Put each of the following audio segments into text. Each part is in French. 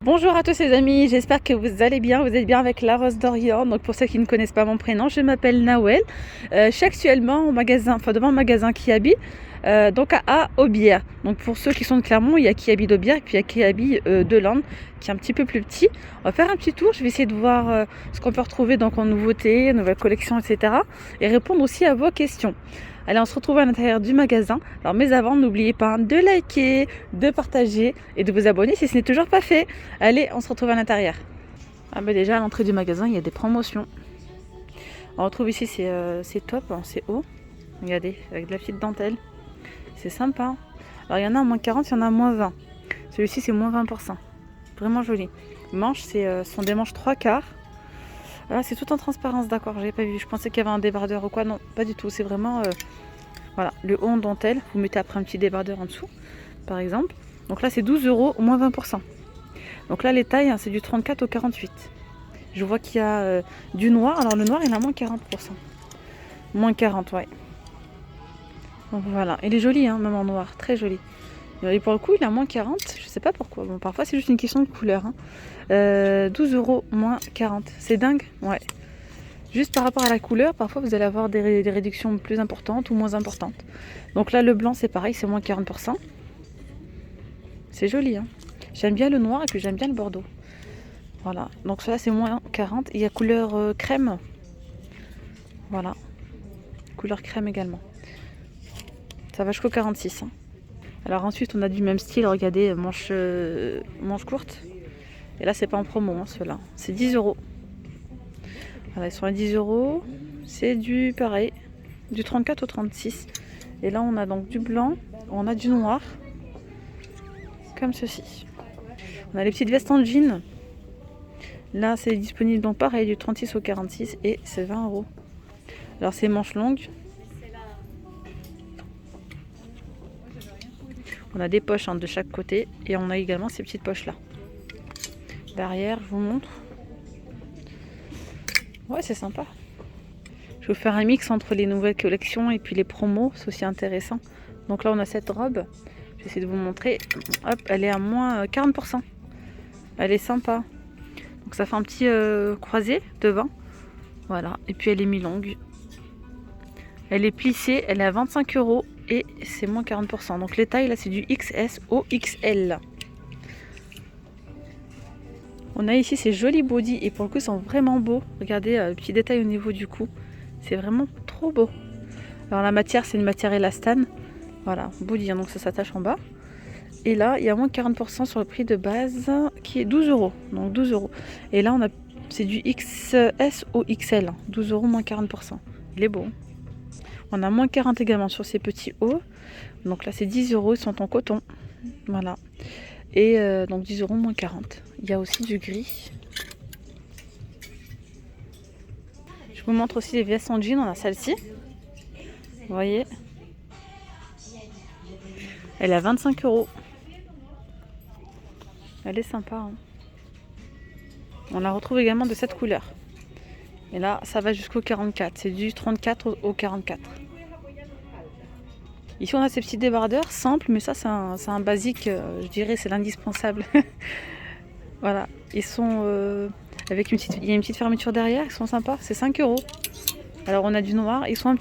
Bonjour à tous les amis, j'espère que vous allez bien, vous êtes bien avec la Rose d'Orient. Donc pour ceux qui ne connaissent pas mon prénom, je m'appelle Nawel. Je suis actuellement au magasin, devant le magasin Kiabi, donc à Aubière. Donc pour ceux qui sont de Clermont, il y a Kiabi d'Aubière et puis il y a Kiabi de Landes qui est un petit peu plus petit. On va faire un petit tour, je vais essayer de voir ce qu'on peut retrouver donc en nouveautés, nouvelles collections, etc. Et répondre aussi à vos questions. Allez, on se retrouve à l'intérieur du magasin. Alors, mais avant, n'oubliez pas de liker, de partager et de vous abonner si ce n'est toujours pas fait. Allez, on se retrouve à l'intérieur. Ah bah déjà, à l'entrée du magasin, il y a des promotions. On retrouve ici, c'est top, hein, c'est haut. Regardez, avec de la petite dentelle. C'est sympa. Alors, il y en a à moins 40, il y en a à moins 20. Celui-ci, c'est moins 20%. Vraiment joli. Manches, sont des manches 3/4. Ah, c'est tout en transparence, d'accord, j'avais pas vu. Je pensais qu'il y avait un débardeur ou quoi. Non, pas du tout. C'est vraiment voilà, le haut en dentelle. Vous mettez après un petit débardeur en dessous, par exemple. Donc là, c'est 12 € au moins 20%. Donc là, les tailles, hein, c'est du 34 au 48. Je vois qu'il y a du noir. Alors le noir, il a moins 40%. Moins 40, ouais. Donc voilà. Il est joli, hein, même en noir. Très joli. Et pour le coup, il a moins 40. Je sais pas pourquoi. Bon, parfois, c'est juste une question de couleur. Hein. 12 € moins 40. C'est dingue. Ouais. Juste par rapport à la couleur, parfois vous allez avoir des réductions plus importantes ou moins importantes. Donc là, le blanc, c'est pareil, c'est moins 40%. C'est joli, hein. J'aime bien le noir et puis j'aime bien le bordeaux. Voilà, donc cela c'est moins 40. Il y a couleur crème. Voilà, couleur crème également. Ça va jusqu'au 46. Hein. Alors ensuite, on a du même style, regardez, manche courte. Et là, c'est pas en promo, hein, ceux-là. C'est 10 €. Voilà, ils sont à 10 €. C'est du pareil, du 34 au 36. Et là, on a donc du blanc, on a du noir, comme ceci. On a les petites vestes en jean. Là, c'est disponible donc pareil, du 36 au 46 et c'est 20 €. Alors, c'est manches longues. On a des poches de chaque côté et on a également ces petites poches là. Derrière, je vous montre. Ouais, c'est sympa. Je vais vous faire un mix entre les nouvelles collections et puis les promos, c'est aussi intéressant. Donc là, on a cette robe. Je vais essayer de vous montrer. Hop, elle est à moins 40%. Elle est sympa. Donc ça fait un petit croisé devant. Voilà. Et puis elle est mi-longue. Elle est plissée. Elle est à 25 € et c'est moins 40%. Donc les tailles, là, c'est du XS au XL. On a ici ces jolis bodys et pour le coup, ils sont vraiment beaux. Regardez, le petit détail au niveau du cou. C'est vraiment trop beau. Alors la matière, c'est une matière élastane. Voilà, body, hein, donc ça s'attache en bas. Et là, il y a moins 40% sur le prix de base qui est 12 €. Donc 12 €. Et là, c'est du XS au XL. 12 € moins 40%. Il est beau. On a moins 40 également sur ces petits hauts. Donc là, c'est 10 €. Ils sont en coton. Voilà. Et donc 10 € moins 40. Il y a aussi du gris. Je vous montre aussi les vestes en jean. On a celle-ci. Vous voyez, elle est à 25 €. Elle est sympa. Hein. On la retrouve également de cette couleur. Et là, ça va jusqu'au 44. C'est du 34 au 44. Ici, on a ces petits débardeurs simples, mais ça, c'est un basique. Je dirais, c'est l'indispensable. Voilà. Ils sont avec il y a une petite fermeture derrière. Ils sont sympas. C'est 5 €. Alors, on a du noir. Ils sont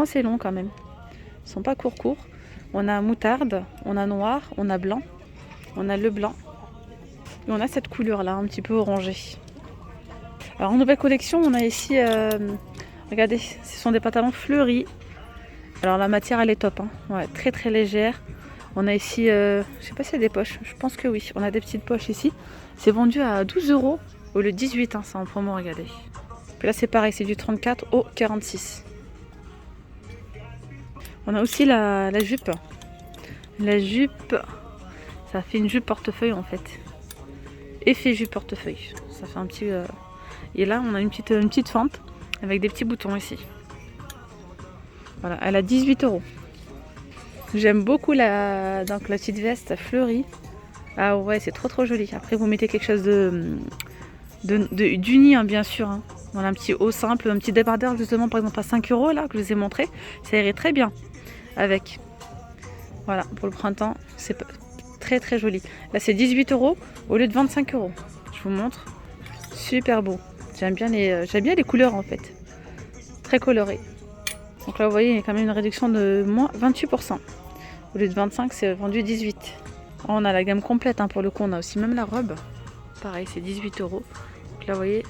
assez longs quand même. Ils sont pas courts. On a moutarde, on a noir, on a blanc, on a le blanc. Et on a cette couleur là, un petit peu orangée. Alors en nouvelle collection, on a ici, regardez, ce sont des pantalons fleuris. Alors la matière, elle est top, hein. Ouais, très très légère. On a ici, je sais pas s'il y a des poches, je pense que oui. On a des petites poches ici. C'est vendu à 12 € au lieu de 18, hein, c'est en promo, regardez. Puis là c'est pareil, c'est du 34 au 46. On a aussi la jupe. La jupe, ça fait une jupe portefeuille en fait. Effet jupe portefeuille. Ça fait un petit... Et là, on a une petite fente avec des petits boutons ici. Voilà, elle a 18 €. J'aime beaucoup donc la petite veste fleurie. Ah ouais, c'est trop trop joli. Après, vous mettez quelque chose d'uni, hein, bien sûr. Hein. Voilà, un petit haut simple, un petit débardeur justement, par exemple à 5 € là, que je vous ai montré. Ça irait très bien avec. Voilà, pour le printemps, c'est très très joli. Là c'est 18 € au lieu de 25 €. Je vous montre. Super beau. J'aime bien les couleurs en fait. Très coloré. Donc là vous voyez il y a quand même une réduction de moins 28%. Au lieu de 25 c'est vendu 18. On a la gamme complète hein, pour le coup. On a aussi même la robe. Pareil c'est 18 €. Donc là vous voyez,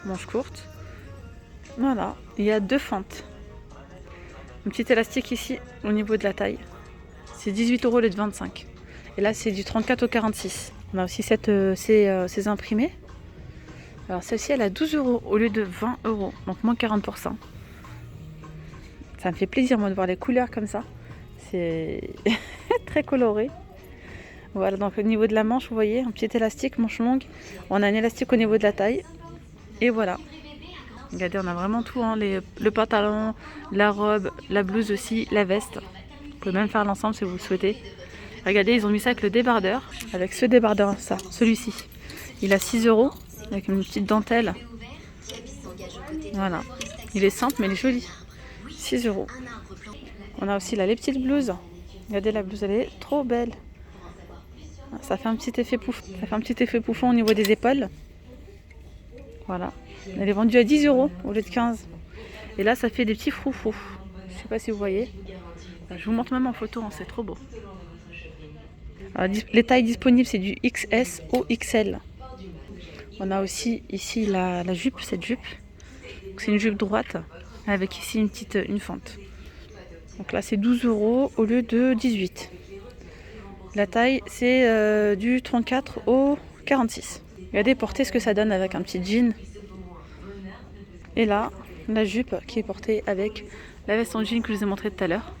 manche courte. Voilà, il y a 2 fentes. Un petit élastique ici au niveau de la taille. C'est 18 € au lieu de 25. Et là c'est du 34 au 46. On a aussi ces imprimés. Alors celle-ci elle a 12 € au lieu de 20 €. Donc moins 40%. Ça me fait plaisir moi de voir les couleurs comme ça. C'est très coloré. Voilà, donc au niveau de la manche, vous voyez, un petit élastique, manche longue. On a un élastique au niveau de la taille. Et voilà. Regardez, on a vraiment tout, hein, le pantalon, la robe, la blouse aussi, la veste. Vous pouvez même faire l'ensemble si vous le souhaitez. Regardez, ils ont mis ça avec le débardeur. Avec ce débardeur, ça, celui-ci. Il a 6 € avec une petite dentelle. Voilà. Il est simple, mais il est joli. 6 €. On a aussi là les petites blouses. Regardez, la blouse, elle est trop belle. Ça fait un petit effet pouffant au niveau des épaules. Voilà. Elle est vendue à 10 € au lieu de 15. Et là, ça fait des petits froufrous. Je ne sais pas si vous voyez. Je vous montre même en photo, hein, c'est trop beau. Alors, les tailles disponibles, c'est du XS au XL. On a aussi ici la jupe, cette jupe. C'est une jupe droite avec ici une fente. Donc là, c'est 12 € au lieu de 18. La taille, c'est du 34 au 46. Regardez, portez ce que ça donne avec un petit jean. Et là, la jupe qui est portée avec la veste en jean que je vous ai montré tout à l'heure.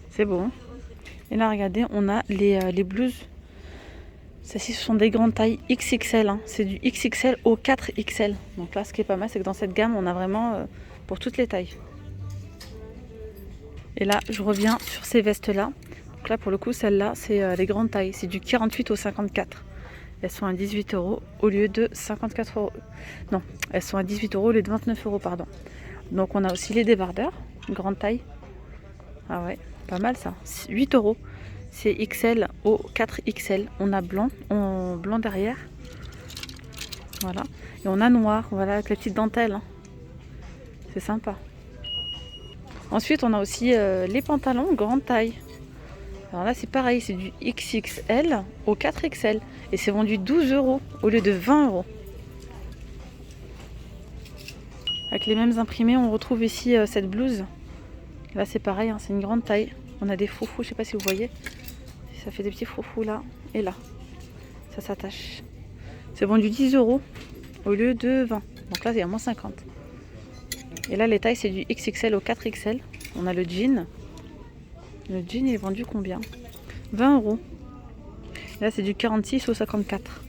C'est beau. Hein. Et là, regardez, on a les blouses. Celles-ci, ce sont des grandes tailles XXL. Hein. C'est du XXL au 4XL. Donc là, ce qui est pas mal, c'est que dans cette gamme, on a vraiment pour toutes les tailles. Et là, je reviens sur ces vestes-là. Donc là, pour le coup, celles-là, c'est les grandes tailles. C'est du 48 au 54. Elles sont à 18 € au lieu de 54 €. Non, elles sont à 18 € au lieu de 29 €, pardon. Donc on a aussi les débardeurs, grande taille. Ah ouais, pas mal ça. 8 €. C'est XL au 4XL. On a blanc derrière. Voilà. Et on a noir, voilà, avec la petite dentelle. Hein. C'est sympa. Ensuite, on a aussi les pantalons grande taille. Alors là, c'est pareil, c'est du XXL au 4XL. Et c'est vendu 12 € au lieu de 20 €. Avec les mêmes imprimés, on retrouve ici cette blouse. Là, c'est pareil, hein, c'est une grande taille. On a des froufrous, je ne sais pas si vous voyez. Ça fait des petits froufrous là et là. Ça s'attache. C'est vendu 10 € au lieu de 20. Donc là, il y a moins 50. Et là, les tailles, c'est du XXL au 4XL. On a le jean. Le jean, il est vendu combien? 20 €. Là, c'est du 46 au 54.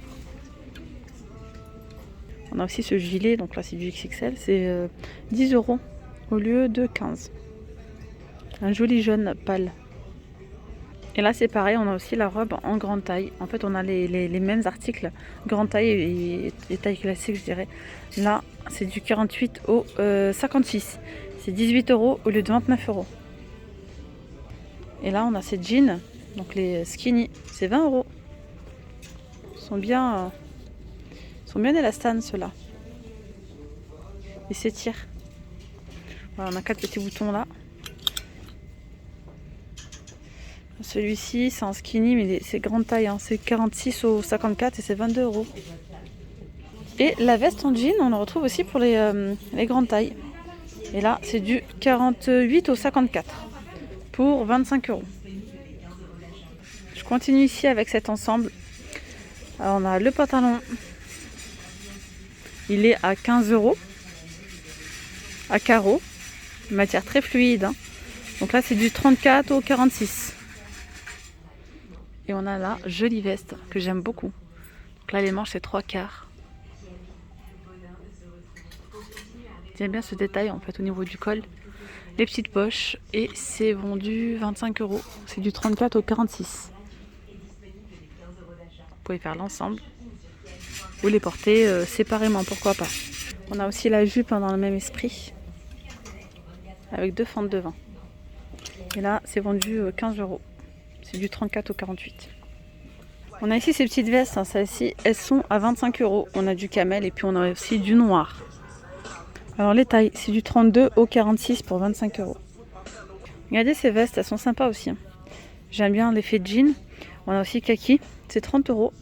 On a aussi ce gilet, donc là, c'est du XXL. C'est 10 € au lieu de 15. Un joli jaune pâle. Et là, c'est pareil, on a aussi la robe en grande taille. En fait, on a les mêmes articles, grande taille et taille classique, je dirais. Là, c'est du 48 au 56. C'est 18 € au lieu de 29 €. Et là, on a ces jeans, donc les skinny, c'est 20 €. Ils sont bien élastanes, ceux-là. Ils s'étirent. Voilà, on a 4 petits boutons là. Celui-ci, c'est en skinny, mais c'est grande taille. Hein. C'est 46 au 54 et c'est 22 €. Et la veste en jean, on la retrouve aussi pour les grandes tailles. Et là, c'est du 48 au 54 pour 25 €. Je continue ici avec cet ensemble. Alors, on a le pantalon. Il est à 15 € à carreaux. Matière très fluide. Hein. Donc là, c'est du 34 au 46. Et on a la jolie veste que j'aime beaucoup. Donc là, les manches, c'est 3/4. J'aime bien ce détail en fait au niveau du col. Les petites poches. Et c'est vendu 25 €. C'est du 34 au 46. Vous pouvez faire l'ensemble. Ou les porter séparément, pourquoi pas. On a aussi la jupe hein, dans le même esprit. Avec 2 fentes devant. Et là, c'est vendu 15 €. C'est du 34 au 48. On a ici ces petites vestes, hein. Celles-ci, elles sont à 25 €. On a du camel et puis on a aussi du noir. Alors les tailles, c'est du 32 au 46 pour 25 €. Regardez ces vestes, elles sont sympas aussi, hein. J'aime bien l'effet jean. On a aussi kaki, c'est 30 €.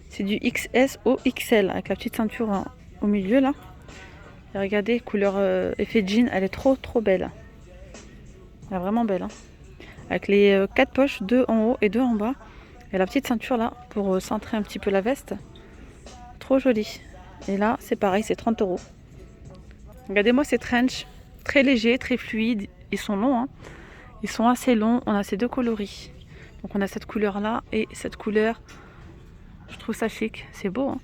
C'est du XS au XL avec la petite ceinture au milieu là. Et regardez, couleur effet jean, elle est trop belle. Elle est vraiment belle, hein. Avec les 4 poches, 2 en haut et 2 en bas. Et la petite ceinture là pour centrer un petit peu la veste. Trop jolie. Et là, c'est pareil, c'est 30 €. Regardez-moi ces trench, très légers, très fluides. Ils sont longs, hein. Ils sont assez longs. On a ces deux coloris. Donc on a cette couleur là et cette couleur. Je trouve ça chic, c'est beau, hein.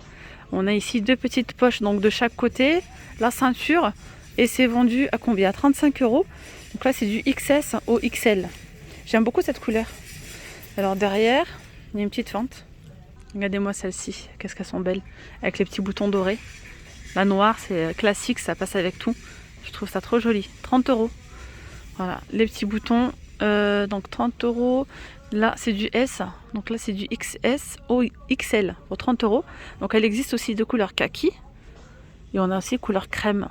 On a ici 2 petites poches donc de chaque côté. La ceinture. Et c'est vendu à combien? À 35 €. Donc là, c'est du XS au XL. J'aime beaucoup cette couleur. Alors derrière, il y a une petite fente. Regardez-moi celle-ci, qu'est-ce qu'elles sont belles. Avec les petits boutons dorés. La noire, c'est classique, ça passe avec tout. Je trouve ça trop joli. 30 €. Voilà, les petits boutons. Donc 30 €. Là, c'est du S. Donc là, c'est du XS au XL pour 30 €. Donc elle existe aussi de couleur kaki. Et on a aussi couleur crème.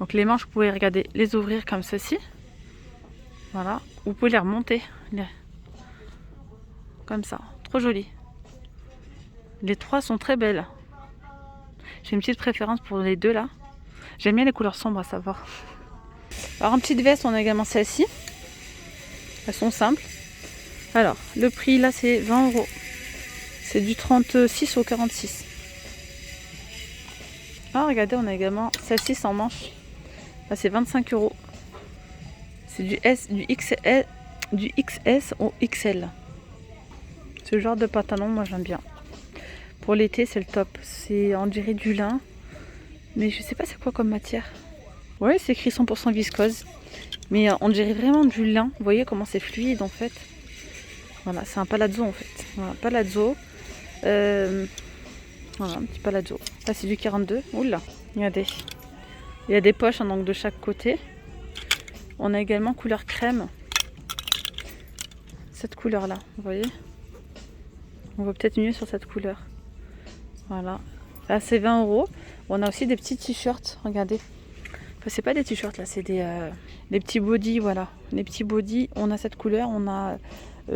Donc les manches, vous pouvez regarder, les ouvrir comme ceci. Voilà. Vous pouvez les remonter. Comme ça. Trop joli. Les trois sont très belles. J'ai une petite préférence pour les deux là. J'aime bien les couleurs sombres à savoir. Alors en petite veste, on a également celle-ci. Elles sont simples. Alors, le prix là, c'est 20 €. C'est du 36 au 46. Ah, regardez, on a également celle-ci sans manche. Là, c'est 25 €. C'est du XS au XL. Ce genre de pantalon, moi j'aime bien. Pour l'été, c'est le top. C'est, on dirait du lin. Mais je sais pas c'est quoi comme matière. Ouais, c'est écrit 100% viscose. Mais on dirait vraiment du lin. Vous voyez comment c'est fluide en fait. Voilà, c'est un palazzo en fait. Voilà, palazzo. Voilà, un petit palazzo. Là, c'est du 42. Oula, regardez. Il y a des poches hein, donc de chaque côté. On a également couleur crème. Cette couleur là, vous voyez. On voit peut-être mieux sur cette couleur. Voilà. Là, c'est 20 €. On a aussi des petits t-shirts. Regardez. Enfin, c'est pas des t-shirts là, c'est des petits bodys. Voilà. Les petits bodys. On a cette couleur. On a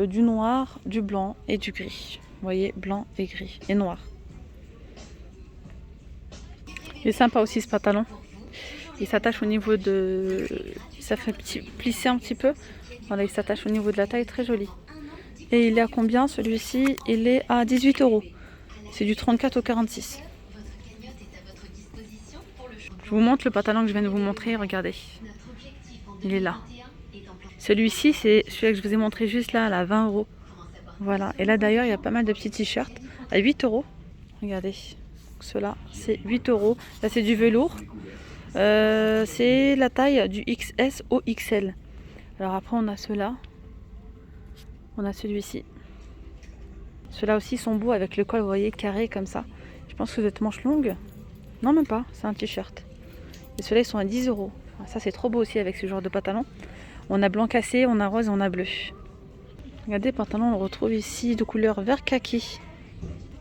du noir, du blanc et du gris. Vous voyez, blanc et gris et noir. Il est sympa aussi ce pantalon. Il s'attache au niveau de... Ça fait plisser un petit peu. Voilà, il s'attache au niveau de la taille. Très joli. Et il est à combien celui-ci? Il est à 18 €. C'est du 34 au 46. Je vous montre le pantalon que je viens de vous montrer. Regardez. Il est là. Celui-ci, c'est celui que je vous ai montré juste là, à 20 €. Voilà. Et là d'ailleurs, il y a pas mal de petits t-shirts à 8 €. Regardez. Ceux-là, c'est 8 €. Là, c'est du velours. C'est la taille du XS au XL. Alors après, on a ceux-là. On a celui-ci. Ceux-là aussi sont beaux avec le col, vous voyez, carré comme ça. Je pense que vous êtes manche longue. Non, même pas. C'est un t-shirt. Et ceux-là, ils sont à 10 €. Ça, c'est trop beau aussi avec ce genre de pantalon. On a blanc cassé, on a rose et on a bleu. Regardez, pantalon, on le retrouve ici de couleur vert kaki.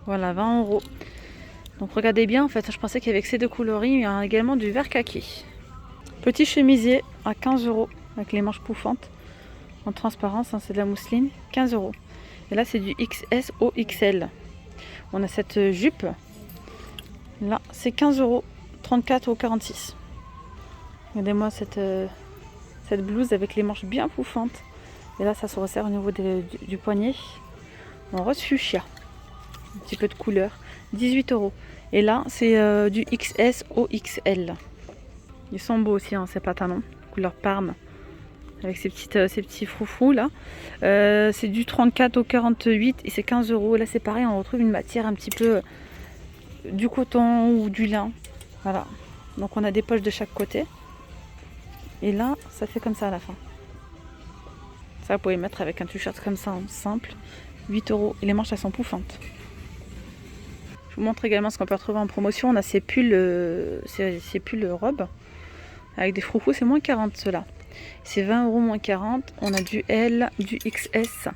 Voilà, 20 €. Donc regardez bien, en fait, je pensais qu'il y avait que ces deux coloris, mais il y a également du vert kaki. Petit chemisier à 15 € avec les manches pouffantes. En transparence, hein, c'est de la mousseline, 15 €. Et là, c'est du XS au XL. On a cette jupe. Là, c'est 15 €, 34 au 46. Regardez-moi cette blouse avec les manches bien pouffantes. Et là, ça se resserre au niveau du poignet. En rose fuchsia. Un petit peu de couleur. 18 €. Et là, c'est du XS au XL. Ils sont beaux aussi, hein, ces pantalons. Couleur parme. Avec ces petits froufrous là. C'est du 34 au 48 et c'est 15 €. Là, c'est pareil, on retrouve une matière un petit peu du coton ou du lin. Voilà. Donc, on a des poches de chaque côté. Et là, ça fait comme ça à la fin. Ça, vous pouvez mettre avec un t-shirt comme ça, hein, simple. 8 €. Et les manches, elles sont pouffantes. Je vous montre également ce qu'on peut retrouver en promotion. On a ces pulls robes avec des froufrous, c'est moins 40 ceux-là. C'est 20 € moins 40. On a du L, du XS,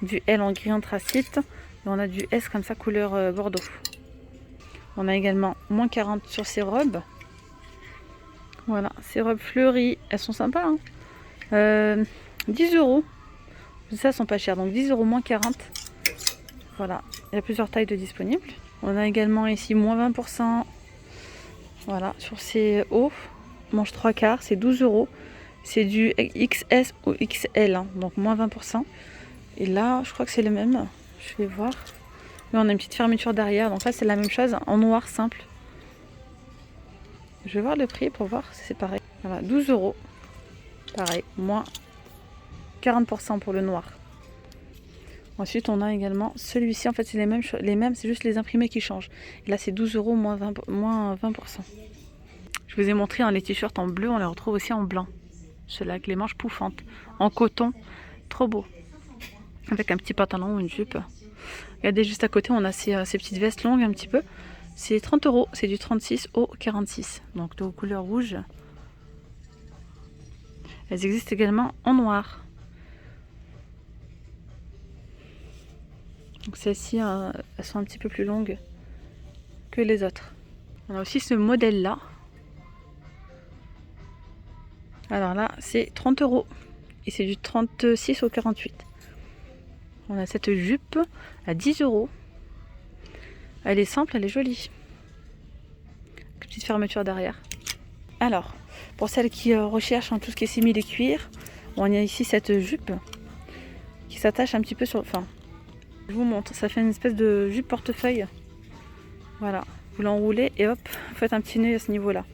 du L en gris anthracite. Et on a du S comme ça, couleur bordeaux. On a également moins 40 sur ces robes. Voilà, ces robes fleuries, elles sont sympas. Hein. 10 €. Ça, elles sont pas chères. Donc 10 € moins 40. Voilà, il y a plusieurs tailles de disponibles. On a également ici moins 20%. Voilà, sur ces hauts, manche 3/4, c'est 12 €. C'est du XS ou XL, hein, donc moins 20%. Et là, je crois que c'est le même. Je vais voir. Là, on a une petite fermeture derrière. Donc là, c'est la même chose en noir simple. Je vais voir le prix pour voir si c'est pareil. Voilà, 12 €. Pareil, moins 40% pour le noir. Ensuite, on a également celui-ci. En fait, c'est les mêmes, c'est juste les imprimés qui changent. Et là, c'est 12 € moins 20%. Je vous ai montré les t-shirts en bleu. On les retrouve aussi en blanc. Ceux-là avec les manches pouffantes. En coton. Trop beau. Avec un petit pantalon ou une jupe. Regardez, juste à côté, on a ces petites vestes longues un petit peu. C'est 30 €. C'est du 36 au 46. Donc, de couleur rouge. Elles existent également en noir. Donc celles-ci, elles sont un petit peu plus longues que les autres. On a aussi ce modèle-là. Alors là, c'est 30 € et c'est du 36 au 48. On a cette jupe à 10 €. Elle est simple, elle est jolie. Petite fermeture derrière. Alors, pour celles qui recherchent tout ce qui est simili cuir, on a ici cette jupe qui s'attache un petit peu sur... Enfin, je vous montre, ça fait une espèce de jupe portefeuille. Voilà, vous l'enroulez et hop, vous faites un petit nœud à ce niveau-là.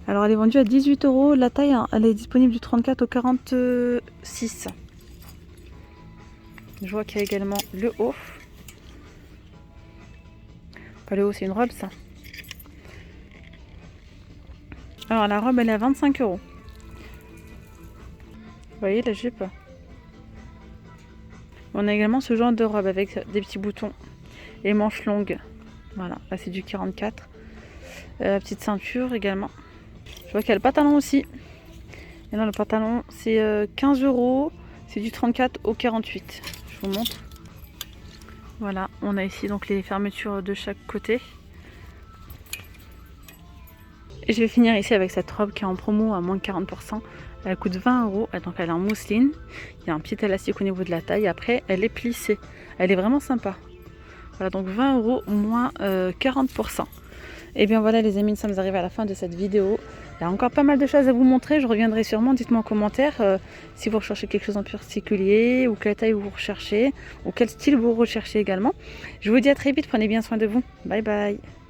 Alors elle est vendue à 18 €. La taille, elle est disponible du 34 au 46. Je vois qu'il y a également le haut. Pas le haut, c'est une robe ça. Alors la robe, elle est à 25 €. Vous voyez la jupe? On a également ce genre de robe avec des petits boutons et manches longues. Voilà, là c'est du 44. Petite ceinture également. Je vois qu'il y a le pantalon aussi. Et là le pantalon c'est 15 €. C'est du 34 au 48. Je vous montre. Voilà, on a ici donc les fermetures de chaque côté. Et je vais finir ici avec cette robe qui est en promo à moins de 40%. Elle coûte 20 €, donc elle est en mousseline. Il y a un petit élastique au niveau de la taille. Après, elle est plissée. Elle est vraiment sympa. Voilà, donc 20 € moins 40%. Et bien voilà les amis, nous sommes arrivés à la fin de cette vidéo. Il y a encore pas mal de choses à vous montrer. Je reviendrai sûrement. Dites-moi en commentaire si vous recherchez quelque chose en particulier, ou quelle taille vous recherchez, ou quel style vous recherchez également. Je vous dis à très vite. Prenez bien soin de vous. Bye bye.